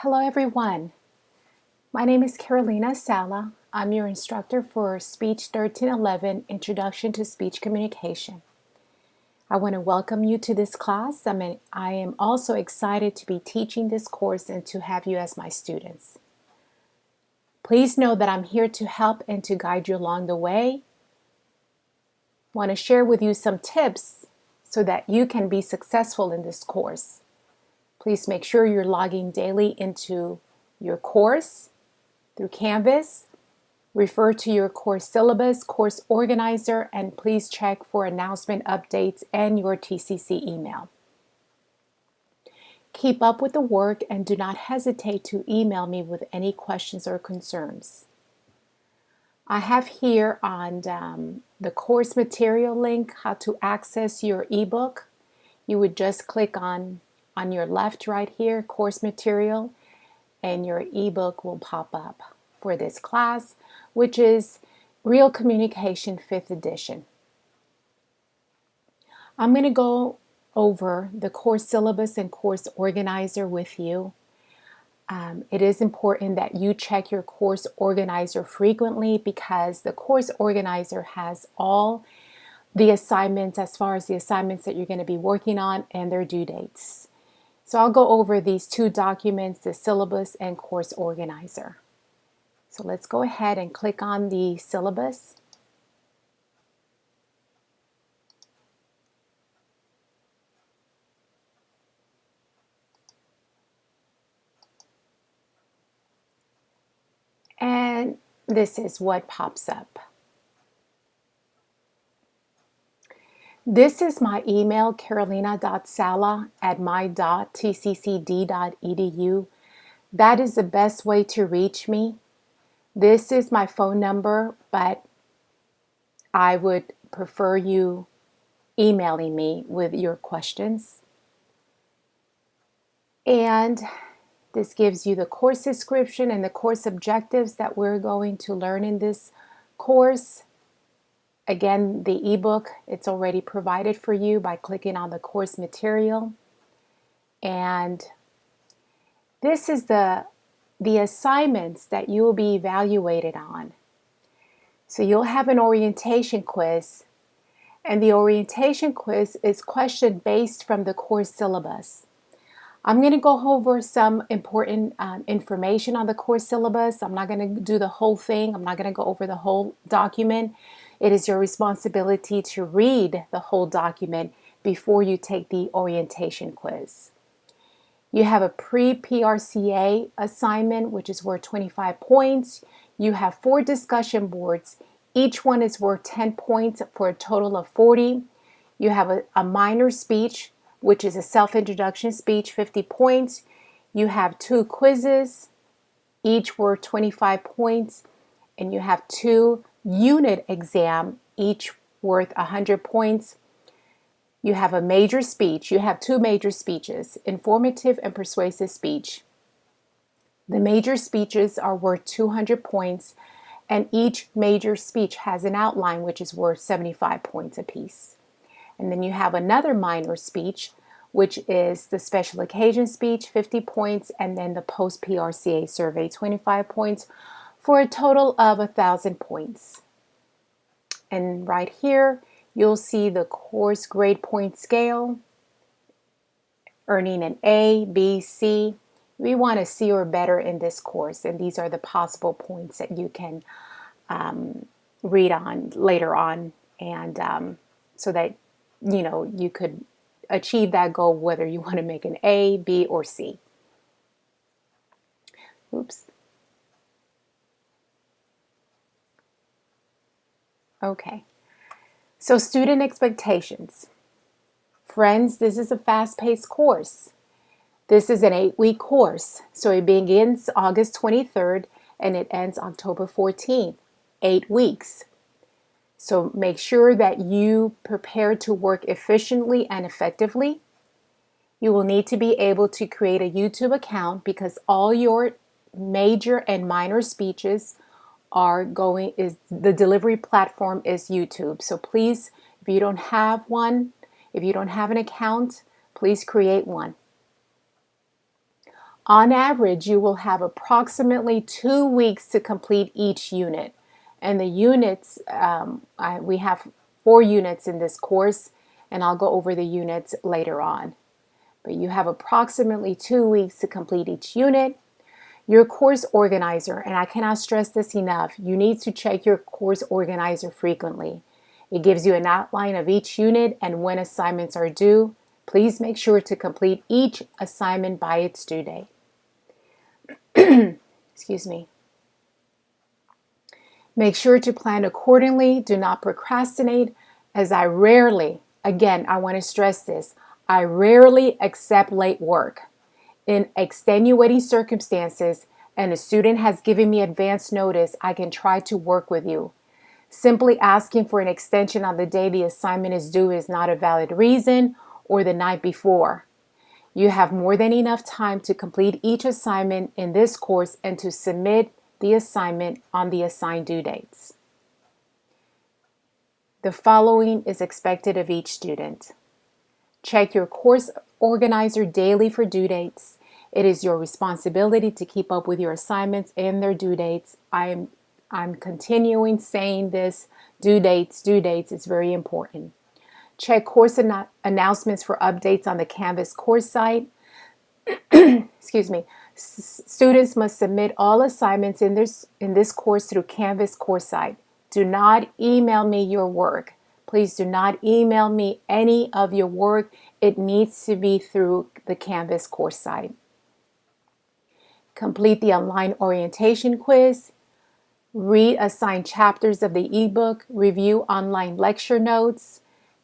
Hello everyone, my name is Carolina Saleh. I'm your instructor for Speech 1311, Introduction to Speech Communication. I want to welcome you to this class. I am also excited to be teaching this course and to have you as my students. Please know that I'm here to help and to guide you along the way. I want to share with you some tips so that you can be successful in this course. Please make sure you're logging daily into your course through Canvas. Refer to your course syllabus, course organizer, and please check for announcement updates and your TCC email. Keep up with the work and do not hesitate to email me with any questions or concerns. I have here on the course material link how to access your ebook. You would just click on your left right here, course material, and your ebook will pop up for this class, which is Real Communication 5th edition. I'm going to go over the course syllabus and course organizer with you. It is important that you check your course organizer frequently because the course organizer has all the assignments as far as the assignments that you're going to be working on and their due dates. So I'll go over these two documents, the syllabus and course organizer. So let's go ahead and click on the syllabus. And this is what pops up. This is my email, carolina.saleh@my.tccd.edu. That is the best way to reach me. This is my phone number, but I would prefer you emailing me with your questions. And this gives you the course description and the course objectives that we're going to learn in this course. Again, the ebook, it's already provided for you by clicking on the course material. And this is the assignments that you will be evaluated on. So you'll have an orientation quiz, and the orientation quiz is question based from the course syllabus. I'm going to go over some important information on the course syllabus. I'm not going to do the whole thing. I'm not going to go over the whole document. It is your responsibility to read the whole document before you take the orientation quiz. You have a pre-PRCA assignment, which is worth 25 points. You have 4 discussion boards. Each one is worth 10 points for a total of 40. You have a minor speech, which is a self-introduction speech, 50 points. You have 2 quizzes, each worth 25 points. And you have 2 unit exam, each worth 100 points. You have a major speech. You have 2 major speeches, informative and persuasive speech. The major speeches are worth 200 points, and each major speech has an outline which is worth 75 points apiece. And then you have another minor speech, which is the special occasion speech, 50 points, and then the post-PRCA survey, 25 points, for a total of 1,000 points. And right here, you'll see the course grade point scale, earning an A, B, C. We want a C or better in this course, and these are the possible points that you can read on later on, and so that you could achieve that goal whether you want to make an A, B, or C. Oops. Okay. So student expectations. Friends, this is a fast-paced course. This is an 8-week course. So it begins August 23rd and it ends October 14th. 8 weeks. So make sure that you prepare to work efficiently and effectively. You will need to be able to create a YouTube account because all your major and minor speeches the delivery platform is YouTube. So please, if you don't have one, if you don't have an account, please create one. On average, you will have approximately 2 weeks to complete each unit. And the units, we have 4 units in this course, and I'll go over the units later on. But you have approximately 2 weeks to complete each unit. Your course organizer, and I cannot stress this enough, you need to check your course organizer frequently. It gives you an outline of each unit and when assignments are due. Please make sure to complete each assignment by its due date. Excuse me. Make sure to plan accordingly. Do not procrastinate, as I rarely, again, I want to stress this, I rarely accept late work. In extenuating circumstances and a student has given me advance notice, I can try to work with you. Simply asking for an extension on the day the assignment is due is not a valid reason, or the night before. You have more than enough time to complete each assignment in this course and to submit the assignment on the assigned due dates. The following is expected of each student. Check your course organizer daily for due dates. It is your responsibility to keep up with your assignments and their due dates. I'm continuing saying this, due dates is very important. Check course announcements for updates on the Canvas course site. Excuse me. Students must submit all assignments in this course through Canvas course site. Do not email me your work. Please do not email me any of your work. It needs to be through the Canvas course site. Complete the online orientation quiz. Read assigned chapters of the ebook. Review online lecture notes.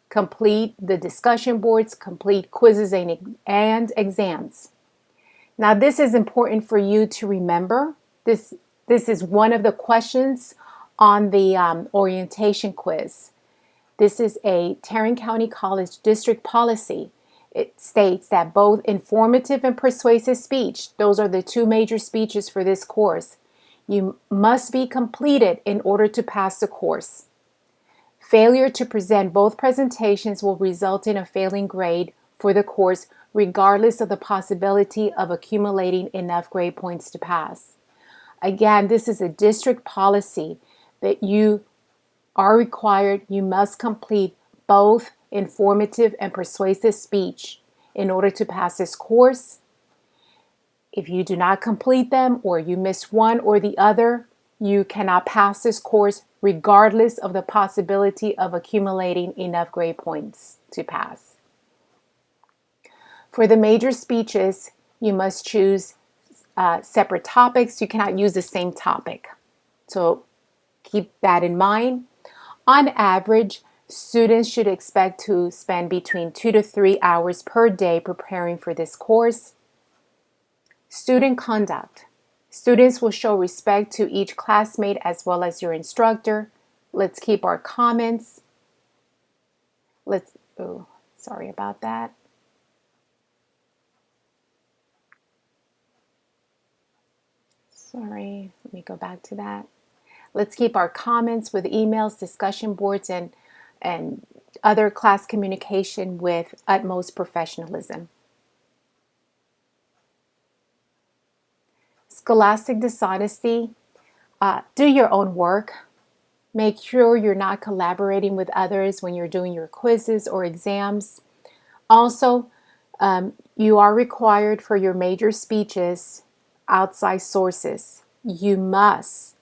Complete the discussion boards. Complete quizzes and exams. Now, this is important for you to remember. This is one of the questions on the orientation quiz. This is a Tarrant County College district policy. It states that both informative and persuasive speech, those are the 2 major speeches for this course, you must be completed in order to pass the course. Failure to present both presentations will result in a failing grade for the course, regardless of the possibility of accumulating enough grade points to pass. Again, this is a district policy that you are required, you must complete both informative and persuasive speech in order to pass this course. If you do not complete them or you miss one or the other, you cannot pass this course regardless of the possibility of accumulating enough grade points to pass. For the major speeches, you must choose separate topics. You cannot use the same topic. So keep that in mind. On average, students should expect to spend between 2 to 3 hours per day preparing for this course. Student conduct. Students will show respect to each classmate as well as your instructor. Let's keep our comments. Sorry about that. Sorry, let me go back to that. Let's keep our comments with emails, discussion boards, and other class communication with utmost professionalism. Scholastic dishonesty. Do your own work. Make sure you're not collaborating with others when you're doing your quizzes or exams. Also, you are required for your major speeches outside sources. You must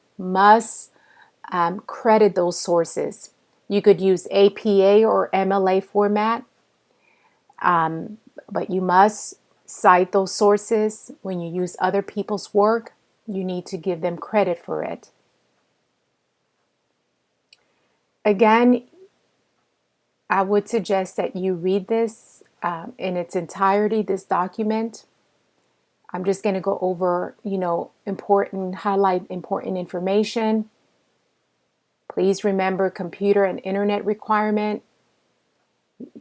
credit those sources. You could use APA or MLA format, but you must cite those sources. When you use other people's work, you need to give them credit for it. Again, I would suggest that you read this in its entirety, this document. I'm just going to go over, highlight important information. Please remember computer and internet requirement.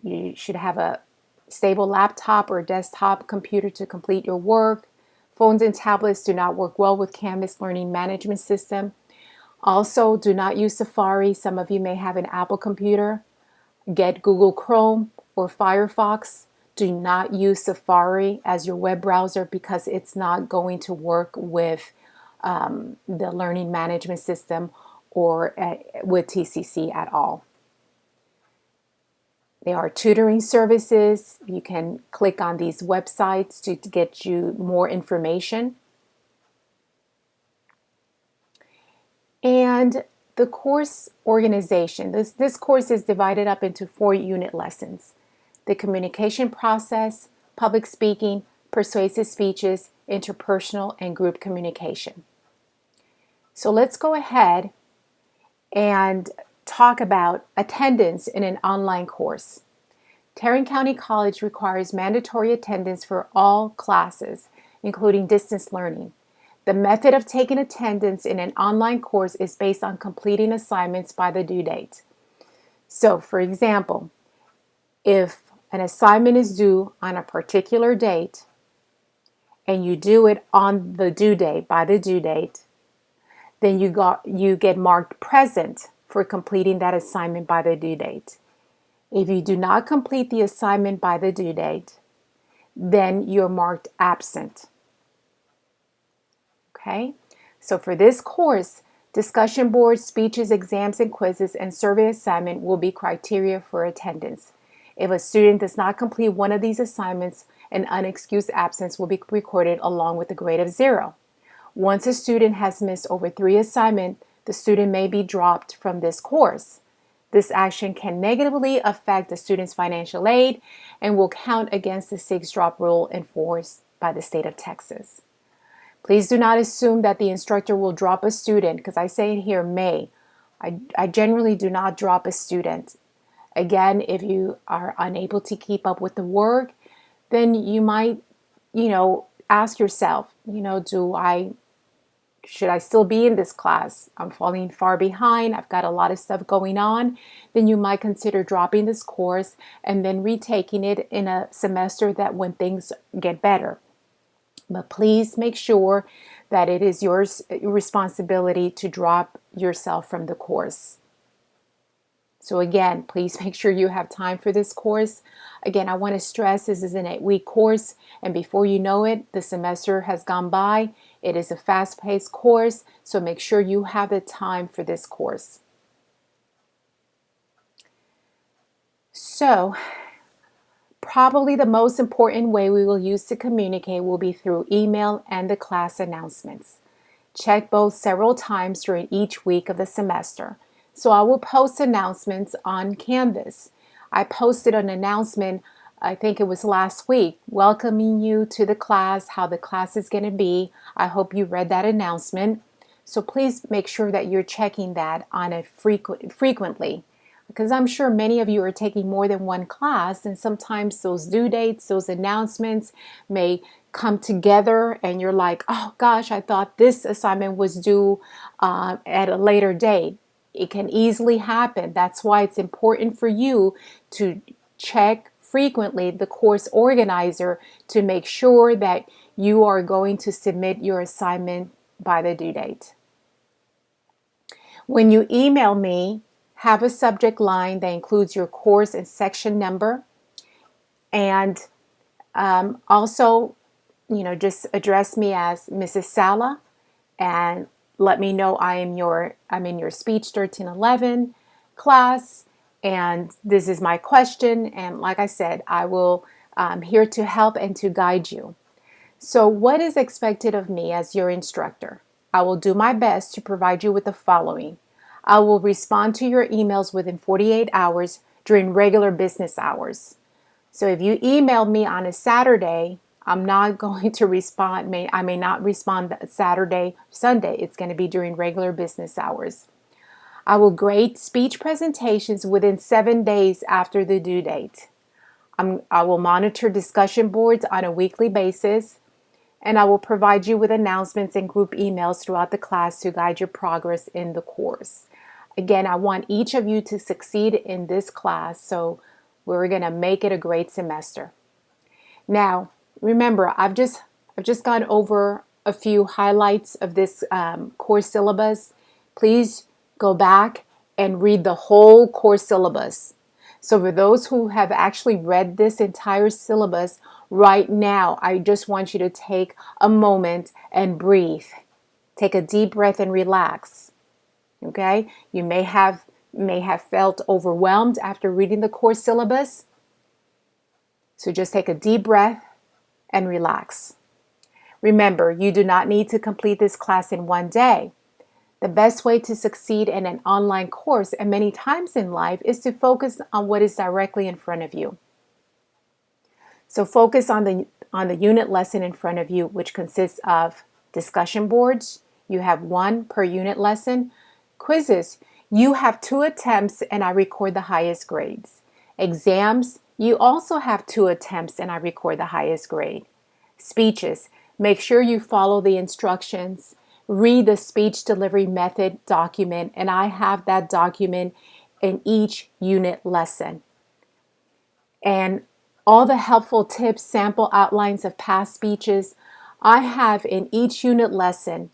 You should have a stable laptop or desktop computer to complete your work. Phones and tablets do not work well with Canvas Learning Management System. Also, do not use Safari. Some of you may have an Apple computer. Get Google Chrome or Firefox do not use Safari as your web browser because it's not going to work with the learning management system or with TCC at all. There are tutoring services. You can click on these websites to get you more information. And the course organization. This course is divided up into 4 unit lessons: the communication process, public speaking, persuasive speeches, interpersonal, and group communication. So let's go ahead and talk about attendance in an online course. Tarrant County College requires mandatory attendance for all classes, including distance learning. The method of taking attendance in an online course is based on completing assignments by the due date. So, for example, if an assignment is due on a particular date and you do it on the due date, by the due date, then you get marked present for completing that assignment by the due date. If you do not complete the assignment by the due date, then you're marked absent. Okay? So for this course, discussion boards, speeches, exams, and quizzes, and survey assignment will be criteria for attendance. If a student does not complete one of these assignments, an unexcused absence will be recorded along with a grade of 0. Once a student has missed over 3 assignments, the student may be dropped from this course. This action can negatively affect the student's financial aid and will count against the 6-drop rule enforced by the state of Texas. Please do not assume that the instructor will drop a student, because I say it here, may. I generally do not drop a student. Again, if you are unable to keep up with the work, then you might, ask yourself, should I still be in this class? I'm falling far behind. I've got a lot of stuff going on. Then you might consider dropping this course and then retaking it in a semester that when things get better. But please make sure that it is your responsibility to drop yourself from the course. So again, please make sure you have time for this course. Again, I want to stress this is an 8-week course, and before you know it, the semester has gone by. It is a fast-paced course, so make sure you have the time for this course. So, probably the most important way we will use to communicate will be through email and the class announcements. Check both several times during each week of the semester. So I will post announcements on Canvas. I posted an announcement, I think it was last week, welcoming you to the class, how the class is going to be. I hope you read that announcement. So please make sure that you're checking that on a frequently, because I'm sure many of you are taking more than one class, and sometimes those due dates, those announcements may come together and you're like, oh gosh, I thought this assignment was due at a later date. It can easily happen. That's why it's important for you to check frequently the course organizer to make sure that you are going to submit your assignment by the due date. When you email me, have a subject line that includes your course and section number, and also, just address me as Mrs. Saleh, and let me know I'm in your speech 1311 class, and this is my question. And like I said, I'm here to help and to guide you. So what is expected of me as your instructor? I will do my best to provide you with the following. I will respond to your emails within 48 hours during regular business hours. So if you email me on a Saturday, I'm not going to respond. I may not respond Saturday, Sunday. It's going to be during regular business hours. I will grade speech presentations within 7 days after the due date. I will monitor discussion boards on a weekly basis, and I will provide you with announcements and group emails throughout the class to guide your progress in the course. Again, I want each of you to succeed in this class, so we're going to make it a great semester. Now, remember, I've just gone over a few highlights of this course syllabus. Please go back and read the whole course syllabus. So for those who have actually read this entire syllabus right now, I just want you to take a moment and breathe. Take a deep breath and relax. Okay? You may have felt overwhelmed after reading the course syllabus. So just take a deep breath and relax. Remember, you do not need to complete this class in one day. The best way to succeed in an online course and many times in life is to focus on what is directly in front of you. So focus on the unit lesson in front of you, which consists of discussion boards. You have one per unit lesson. Quizzes. You have 2 attempts and I record the highest grades. Exams. You also have 2 attempts and I record the highest grade. Speeches. Make sure you follow the instructions. Read the speech delivery method document, and I have that document in each unit lesson. And all the helpful tips, sample outlines of past speeches, I have in each unit lesson,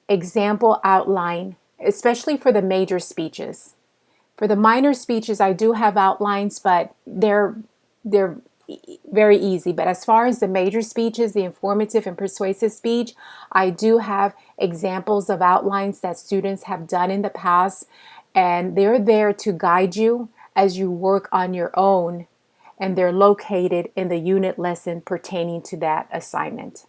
example outline, especially for the major speeches. For the minor speeches, I do have outlines, but they're very easy. But as far as the major speeches, the informative and persuasive speech, I do have examples of outlines that students have done in the past, and they're there to guide you as you work on your own, and they're located in the unit lesson pertaining to that assignment.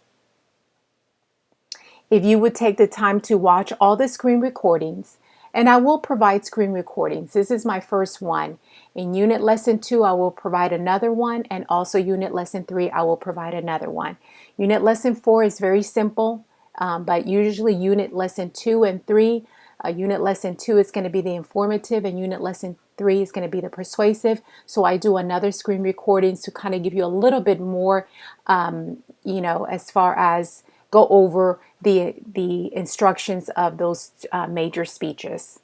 If you would take the time to watch all the screen recordings, and I will provide screen recordings. This is my first one. In Unit Lesson 2, I will provide another one, and also Unit Lesson 3, I will provide another one. Unit Lesson 4 is very simple, but usually Unit Lesson 2 and 3, Unit Lesson 2 is going to be the informative, and Unit Lesson 3 is going to be the persuasive. So I do another screen recordings to kind of give you a little bit more, as far as go over the instructions of those major speeches.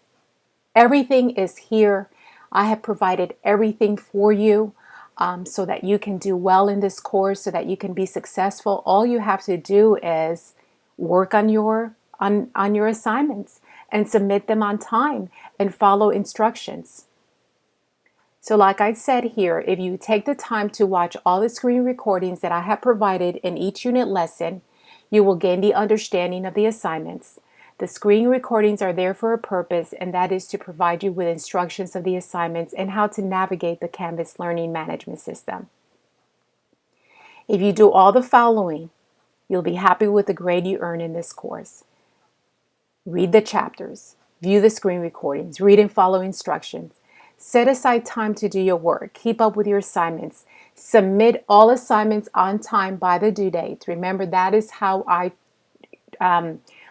Everything is here. I have provided everything for you so that you can do well in this course, so that you can be successful. All you have to do is work on your assignments and submit them on time and follow instructions. So like I said here, if you take the time to watch all the screen recordings that I have provided in each unit lesson, you will gain the understanding of the assignments. The screen recordings are there for a purpose, and that is to provide you with instructions of the assignments and how to navigate the Canvas learning management system. If you do all the following, you'll be happy with the grade you earn in this course. Read the chapters, view the screen recordings, read and follow instructions. Set aside time to do your work. Keep up with your assignments. Submit all assignments on time by the due date. Remember, that is how I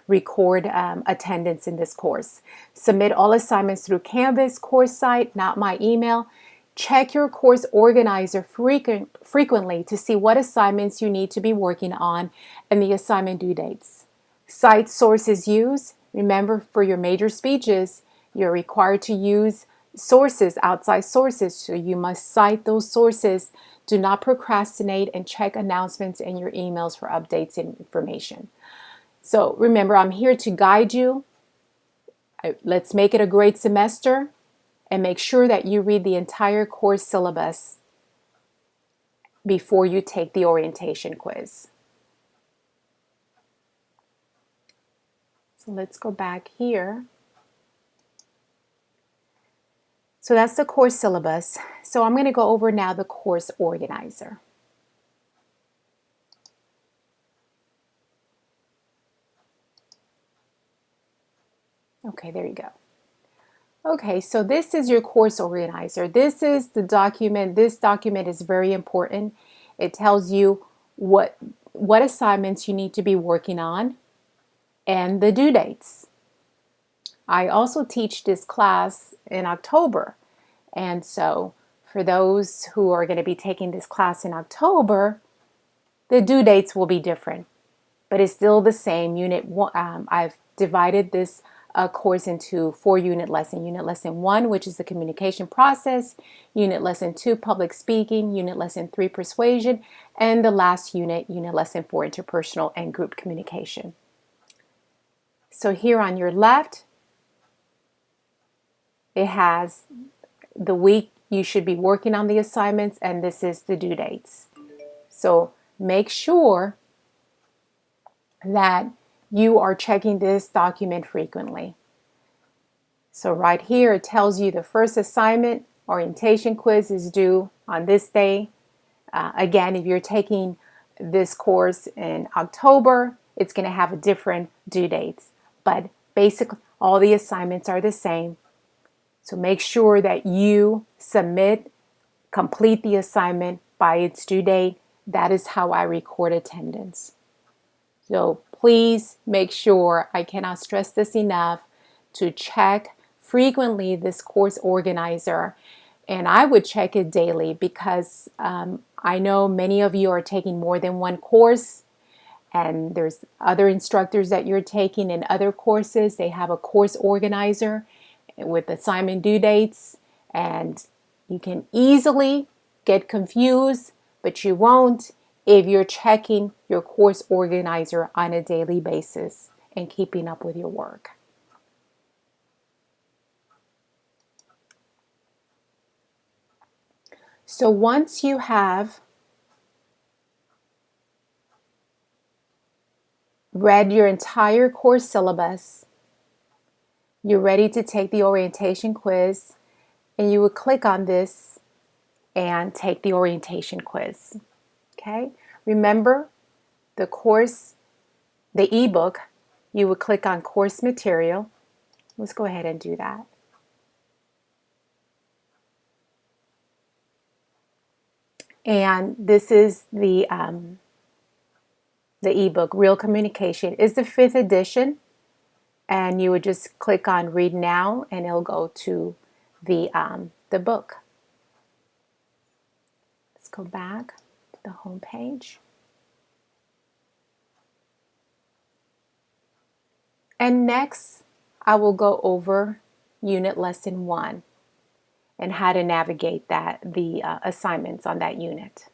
record attendance in this course. Submit all assignments through Canvas course site, not my email. Check your course organizer frequently to see what assignments you need to be working on and the assignment due dates. Cite sources used. Remember, for your major speeches, you're required to use sources, outside sources, so you must cite those sources. Do not procrastinate, and check announcements in your emails for updates and information. So remember, I'm here to guide you. Let's make it a great semester, and make sure that you read the entire course syllabus before you take the orientation quiz. So let's go back here. So that's the course syllabus. So I'm going to go over now the course organizer. Okay, there you go. Okay, so this is your course organizer. This is the document. This document is very important. It tells you what assignments you need to be working on and the due dates. I also teach this class in October. And so for those who are going to be taking this class in October, the due dates will be different, but it's still the same. I've divided this course into 4 unit lessons. Unit lesson 1, which is the communication process. Unit lesson 2, public speaking. Unit lesson 3, persuasion. And the last unit, unit lesson 4, interpersonal and group communication. So here on your left, it has the week you should be working on the assignments, and this is the due dates. So make sure that you are checking this document frequently. So right here, it tells you the first assignment, orientation quiz, is due on this day. Again, if you're taking this course in October, it's going to have a different due dates. But basically, all the assignments are the same. So make sure that you complete the assignment by its due date. That is how I record attendance. So please make sure, I cannot stress this enough, to check frequently this course organizer. And I would check it daily because I know many of you are taking more than one course, and there's other instructors that you're taking in other courses. They have a course organizer with assignment due dates, and you can easily get confused, but you won't if you're checking your course organizer on a daily basis and keeping up with your work. So once you have read your entire course syllabus, you're ready to take the orientation quiz, and you would click on this and take the orientation quiz. Okay? Remember, the course, the ebook, you would click on course material. Let's go ahead and do that. And this is the ebook, Real Communication. It's the 5th edition, and you would just click on Read Now, and it'll go to the book. Let's go back to the home page. And next, I will go over Unit Lesson 1 and how to navigate the assignments on that unit.